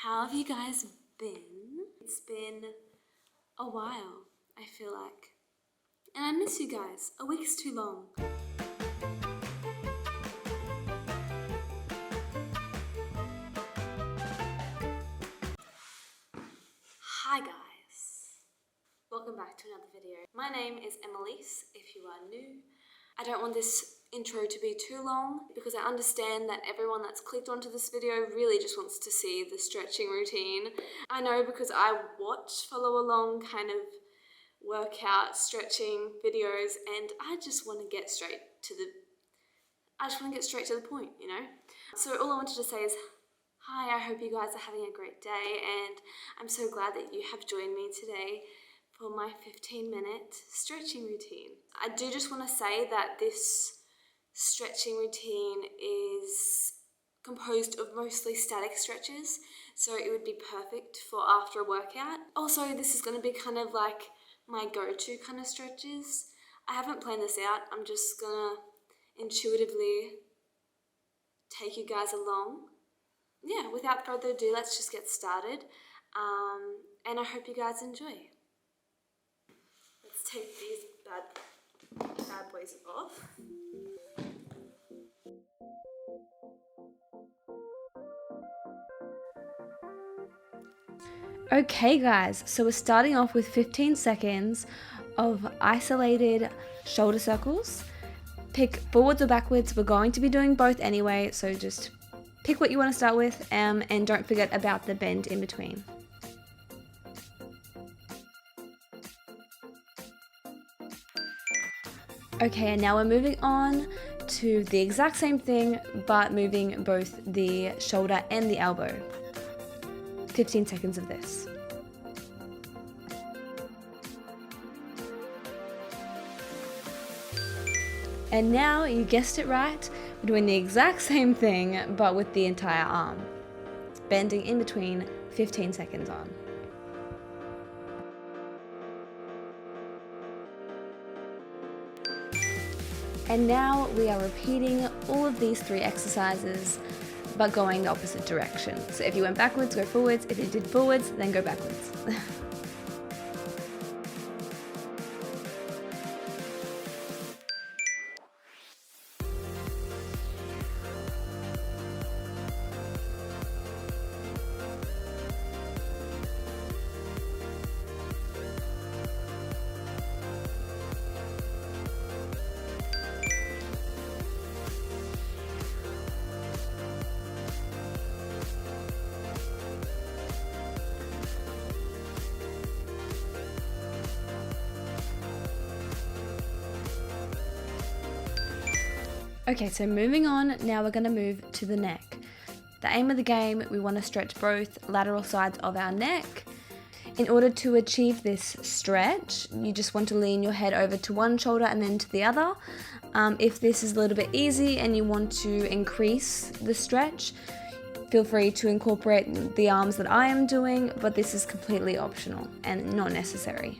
How have you guys been? It's been a while, I feel like. And I miss you guys. A week's too long. Hi guys. Welcome back to another video. My name is Emmalese, if you are new. I don't want this intro to be too long because I understand that everyone that's clicked onto this video really just wants to see the stretching routine. I know because I watch follow along kind of workout stretching videos and I just want to get straight to the point, you know? So all I wanted to say is hi, I hope you guys are having a great day and I'm so glad that you have joined me today for my 15-minute stretching routine. I do just want to say that this stretching routine is composed of mostly static stretches, so it would be perfect for after a workout. Also, this is going to be kind of like my go-to kind of stretches. I haven't planned this out. I'm just gonna intuitively take you guys along. Yeah, without further ado, let's just get started. And I hope you guys enjoy. Let's take these bad boys off. Okay guys, so we're starting off with 15 seconds of isolated shoulder circles. Pick forwards or backwards. We're going to be doing both anyway, so just pick what you want to start with and don't forget about the bend in between. Okay, and now we're moving on to the exact same thing, but moving both the shoulder and the elbow. 15 seconds of this. And now, you guessed it right, we're doing the exact same thing, but with the entire arm. Bending in between, 15 seconds on. And now we are repeating all of these 3 exercises, but going the opposite direction. So if you went backwards, go forwards. If you did forwards, then go backwards. Okay, so moving on, now we're going to move to the neck. The aim of the game, we want to stretch both lateral sides of our neck. In order to achieve this stretch, you just want to lean your head over to one shoulder and then to the other. If this is a little bit easy and you want to increase the stretch, feel free to incorporate the arms that I am doing, but this is completely optional and not necessary.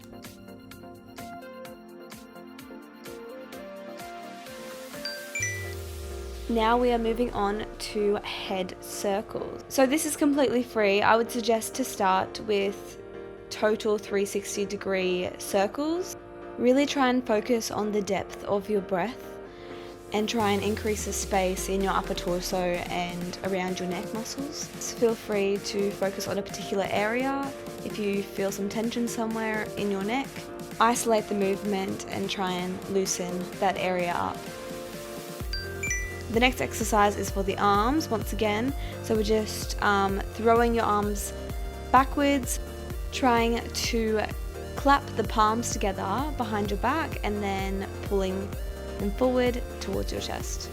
Now we are moving on to head circles. So this is completely free. I would suggest to start with total 360-degree circles. Really try and focus on the depth of your breath and try and increase the space in your upper torso and around your neck muscles. So feel free to focus on a particular area. If you feel some tension somewhere in your neck, isolate the movement and try and loosen that area up. The next exercise is for the arms, once again. So we're just throwing your arms backwards, trying to clap the palms together behind your back and then pulling them forward towards your chest.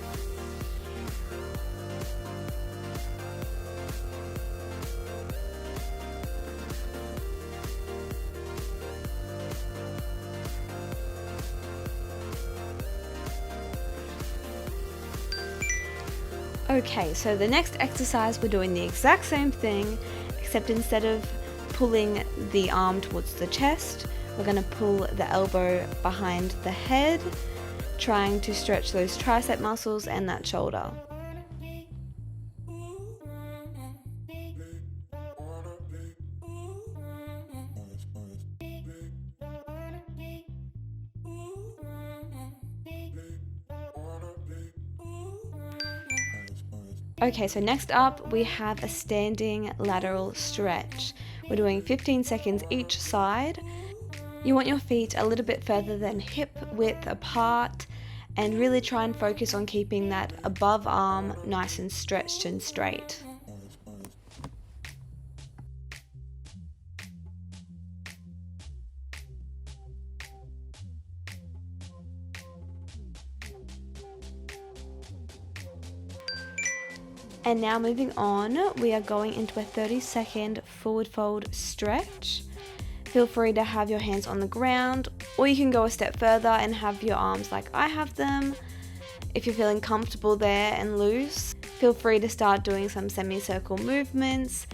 Okay, so the next exercise, we're doing the exact same thing, except instead of pulling the arm towards the chest, we're going to pull the elbow behind the head, trying to stretch those tricep muscles and that shoulder. Okay, so next up we have a standing lateral stretch. We're doing 15 seconds each side. You want your feet a little bit further than hip width apart, and really try and focus on keeping that above arm nice and stretched and straight. And now moving on, we are going into a 30-second forward fold stretch. Feel free to have your hands on the ground, or you can go a step further and have your arms like I have them. If you're feeling comfortable there and loose, feel free to start doing some semicircle movements.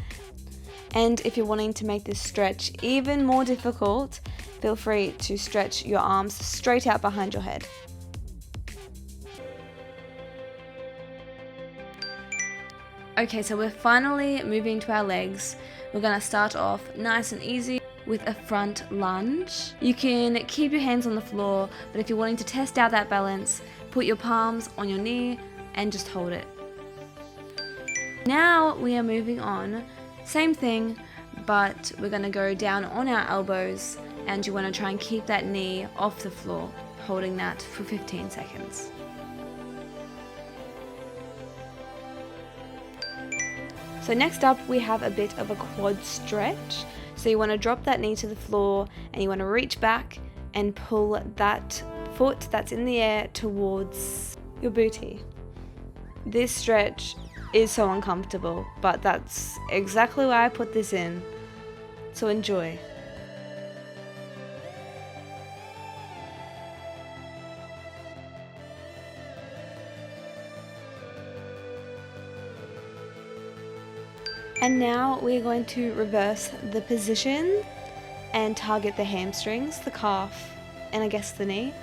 And if you're wanting to make this stretch even more difficult, feel free to stretch your arms straight out behind your head. Okay, so we're finally moving to our legs. We're gonna start off nice and easy with a front lunge. You can keep your hands on the floor, but if you're wanting to test out that balance, put your palms on your knee and just hold it. Now we are moving on. Same thing, but we're gonna go down on our elbows, and you wanna try and keep that knee off the floor, holding that for 15 seconds. So next up we have a bit of a quad stretch. So you want to drop that knee to the floor and you want to reach back and pull that foot that's in the air towards your booty. This stretch is so uncomfortable, but that's exactly why I put this in. So enjoy. And now we're going to reverse the position and target the hamstrings, the calf, and I guess the knee.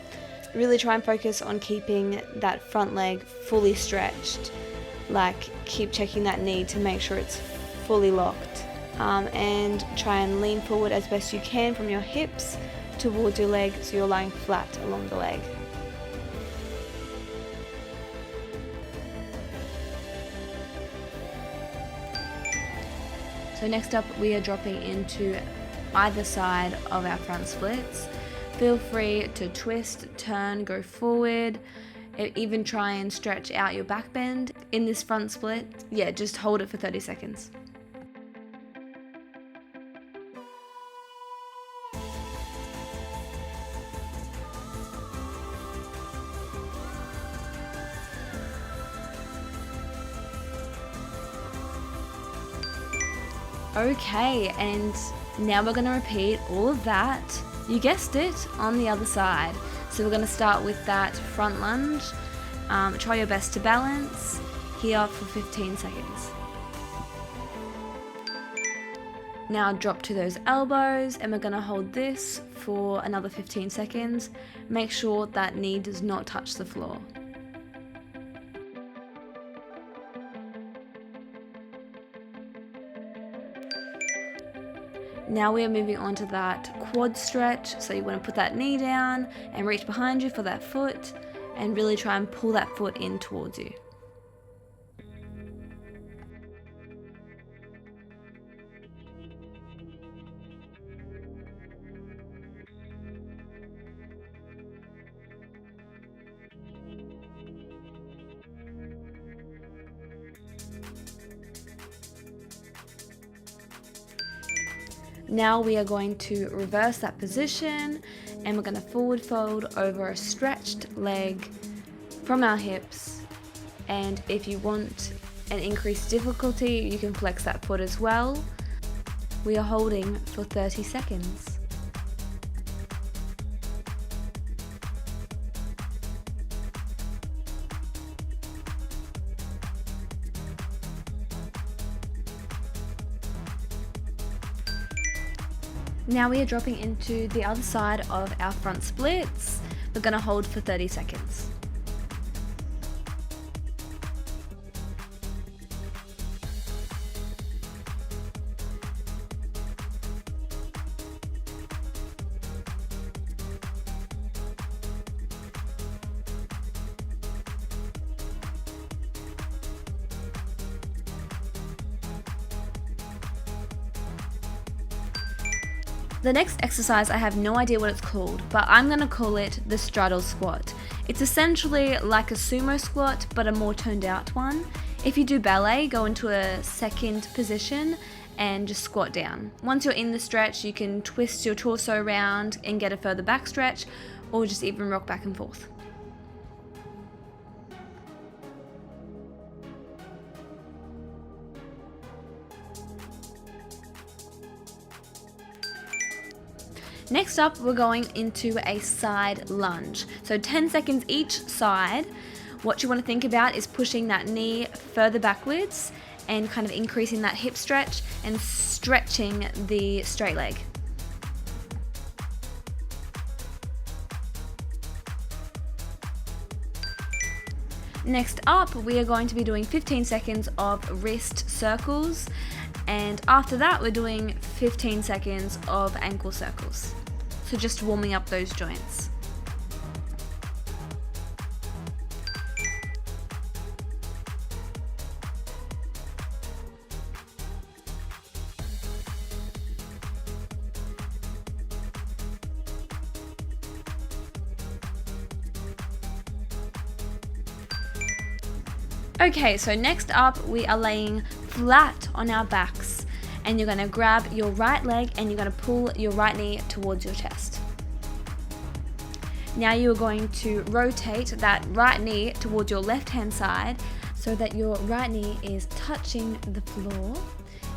Really try and focus on keeping that front leg fully stretched. Like, keep checking that knee to make sure it's fully locked. And try and lean forward as best you can from your hips towards your leg so you're lying flat along the leg. So next up we are dropping into either side of our front splits. Feel free to twist, turn, go forward, even try and stretch out your back bend in this front split. Yeah, just hold it for 30 seconds. Okay, and now we're going to repeat all of that, you guessed it, on the other side. So we're going to start with that front lunge. Try your best to balance here for 15 seconds. Now drop to those elbows and we're going to hold this for another 15 seconds. Make sure that knee does not touch the floor. Now we are moving on to that quad stretch, so you want to put that knee down and reach behind you for that foot and really try and pull that foot in towards you. Now we are going to reverse that position and we're going to forward fold over a stretched leg from our hips. And if you want an increased difficulty, you can flex that foot as well. We are holding for 30 seconds. Now we are dropping into the other side of our front splits. We're going to hold for 30 seconds. The next exercise, I have no idea what it's called, but I'm going to call it the straddle squat. It's essentially like a sumo squat, but a more toned out one. If you do ballet, go into a second position and just squat down. Once you're in the stretch, you can twist your torso around and get a further back stretch, or just even rock back and forth. Next up, we're going into a side lunge. So 10 seconds each side. What you want to think about is pushing that knee further backwards and kind of increasing that hip stretch and stretching the straight leg. Next up, we are going to be doing 15 seconds of wrist circles, and after that we're doing 15 seconds of ankle circles. So just warming up those joints. Okay, so next up we are laying flat on our backs, and you're going to grab your right leg and you're going to pull your right knee towards your chest. Now you are going to rotate that right knee towards your left hand side so that your right knee is touching the floor.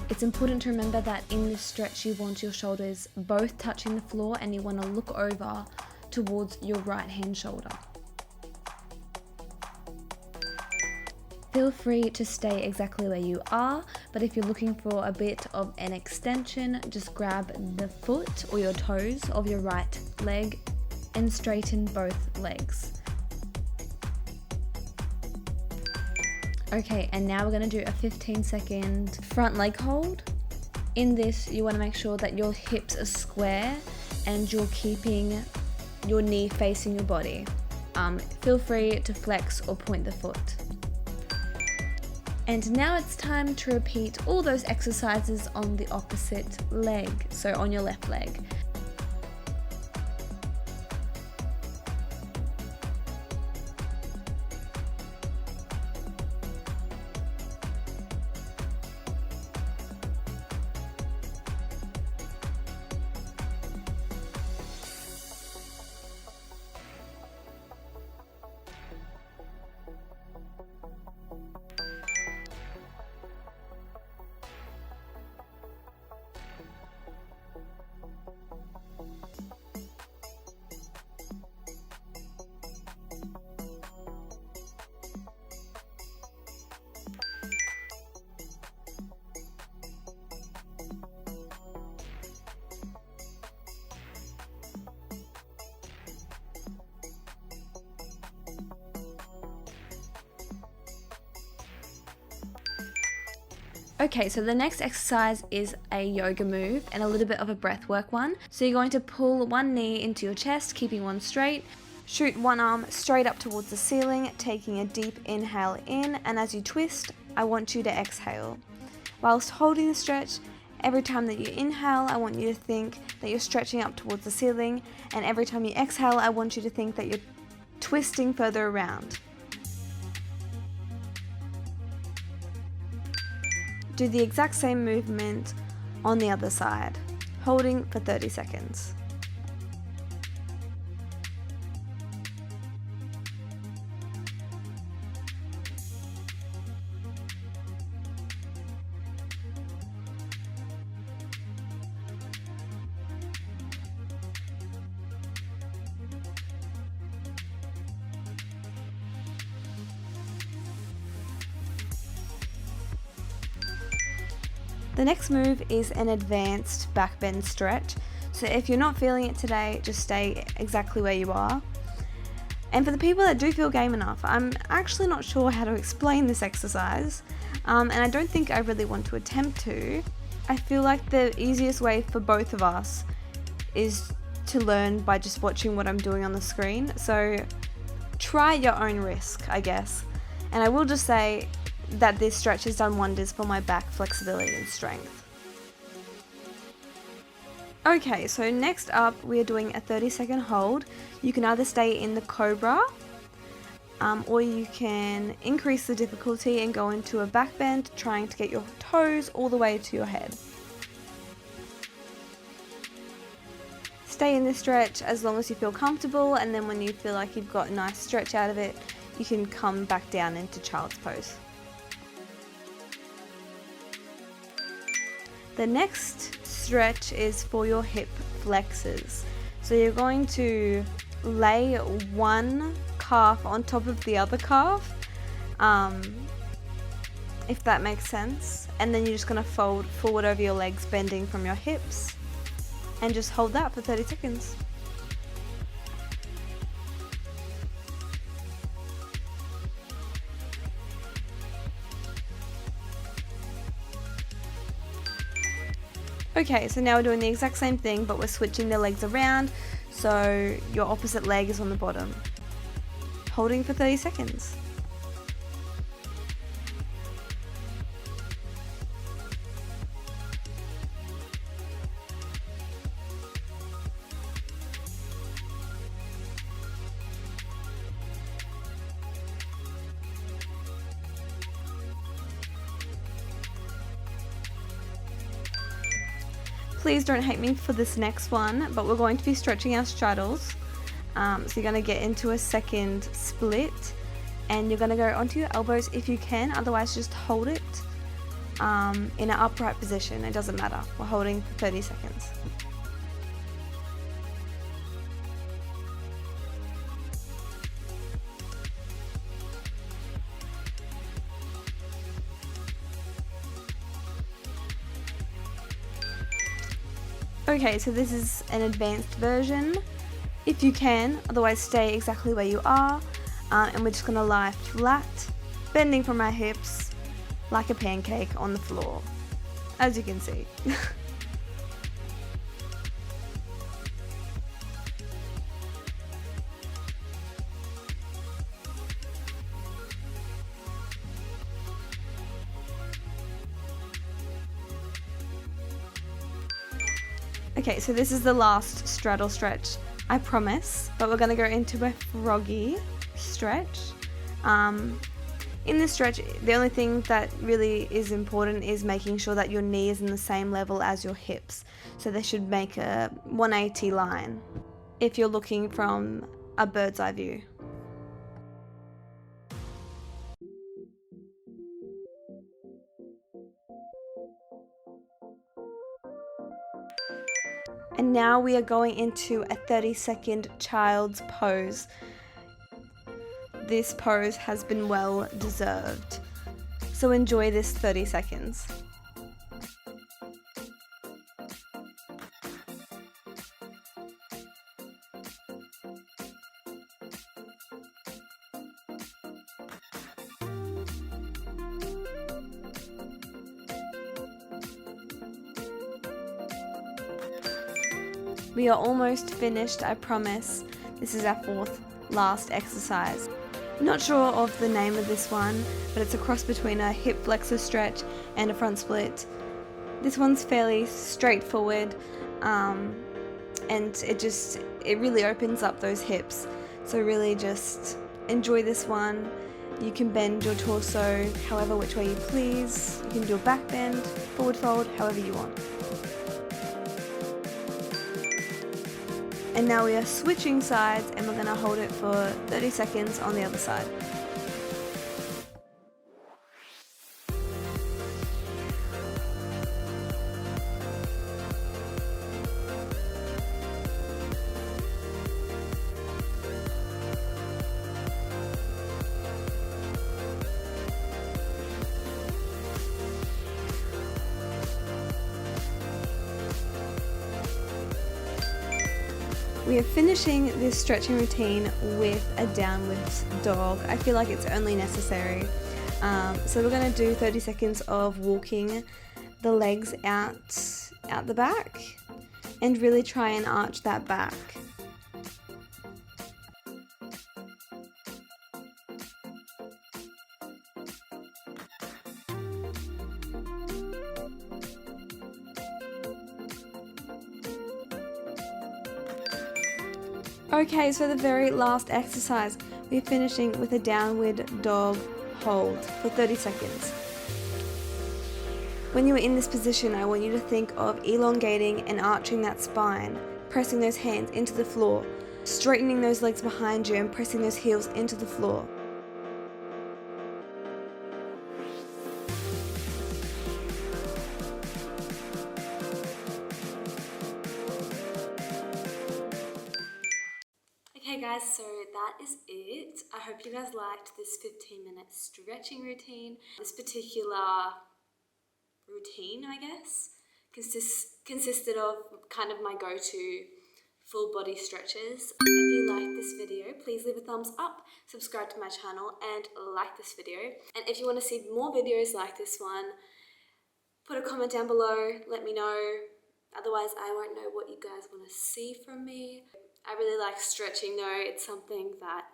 It's important to remember that in this stretch you want your shoulders both touching the floor and you want to look over towards your right hand shoulder. Feel free to stay exactly where you are, but if you're looking for a bit of an extension, just grab the foot or your toes of your right leg and straighten both legs. Okay, and now we're going to do a 15-second front leg hold. In this, you want to make sure that your hips are square and you're keeping your knee facing your body. Feel free to flex or point the foot. And now it's time to repeat all those exercises on the opposite leg, so on your left leg. Okay, so the next exercise is a yoga move and a little bit of a breath work one. So you're going to pull one knee into your chest, keeping one straight. Shoot one arm straight up towards the ceiling, taking a deep inhale in, and as you twist, I want you to exhale. Whilst holding the stretch, every time that you inhale, I want you to think that you're stretching up towards the ceiling, and every time you exhale, I want you to think that you're twisting further around. Do the exact same movement on the other side, holding for 30 seconds. The next move is an advanced back bend stretch. So if you're not feeling it today, just stay exactly where you are. And for the people that do feel game enough, I'm actually not sure how to explain this exercise, and I don't think I really want to attempt to. I feel like the easiest way for both of us is to learn by just watching what I'm doing on the screen. So try at your own risk, I guess. And I will just say that this stretch has done wonders for my back flexibility and strength. Okay, so next up we are doing a 30-second hold. You can either stay in the cobra, or you can increase the difficulty and go into a back bend, trying to get your toes all the way to your head. Stay in this stretch as long as you feel comfortable, and then when you feel like you've got a nice stretch out of it, you can come back down into child's pose. The next stretch is for your hip flexors. So you're going to lay one calf on top of the other calf, if that makes sense, and then you're just going to fold forward over your legs, bending from your hips, and just hold that for 30 seconds. Okay, so now we're doing the exact same thing, but we're switching the legs around, so your opposite leg is on the bottom. Holding for 30 seconds. Please don't hate me for this next one, but we're going to be stretching our straddles. So you're going to get into a second split, and you're going to go onto your elbows if you can, otherwise just hold it in an upright position. It doesn't matter. We're holding for 30 seconds. Okay, so this is an advanced version, if you can, otherwise stay exactly where you are, and we're just going to lie flat, bending from our hips like a pancake on the floor, as you can see. Okay, so this is the last straddle stretch, I promise, but we're going to go into a froggy stretch. In this stretch, the only thing that really is important is making sure that your knee is in the same level as your hips. So they should make a 180 line if you're looking from a bird's eye view. And now we are going into a 30-second child's pose. This pose has been well deserved. So enjoy this 30 seconds. We are almost finished, I promise. This is our fourth last exercise. Not sure of the name of this one, but it's a cross between a hip flexor stretch and a front split. This one's fairly straightforward, and it really opens up those hips. So really just enjoy this one. You can bend your torso however which way you please. You can do a back bend, forward fold, however you want. And now we are switching sides, and we're going to hold it for 30 seconds on the other side. We are finishing this stretching routine with a downwards dog. I feel like it's only necessary. So we're going to do 30 seconds of walking the legs out the back and really try and arch that back. Okay, so the very last exercise, we're finishing with a downward dog hold for 30 seconds. When you are in this position, I want you to think of elongating and arching that spine, pressing those hands into the floor, straightening those legs behind you and pressing those heels into the floor. Okay guys, so that is it. I hope you guys liked this 15-minute stretching routine. This particular routine, I guess, consisted of kind of my go-to full body stretches. If you like this video, please leave a thumbs up, subscribe to my channel and like this video. And if you want to see more videos like this one, put a comment down below, let me know. Otherwise, I won't know what you guys want to see from me. I really like stretching though. It's something that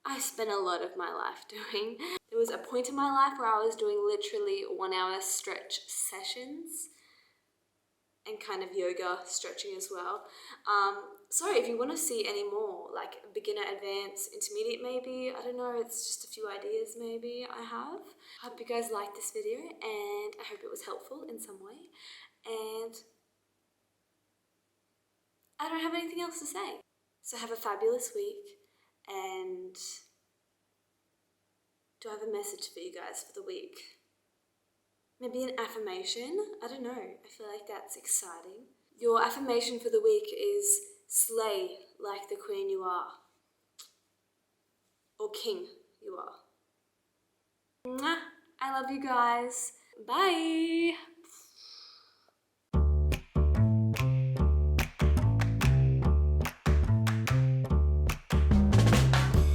I spent a lot of my life doing. There was a point in my life where I was doing literally 1 hour stretch sessions and kind of yoga stretching as well. So if you want to see any more, like beginner, advanced, intermediate maybe, I don't know, it's just a few ideas maybe I have. Hope you guys liked this video and I hope it was helpful in some way. And I don't have anything else to say. So have a fabulous week, and do I have a message for you guys for the week? Maybe an affirmation? I don't know. I feel like that's exciting. Your affirmation for the week is slay like the queen you are. Or king you are. Mwah! I love you guys. Bye!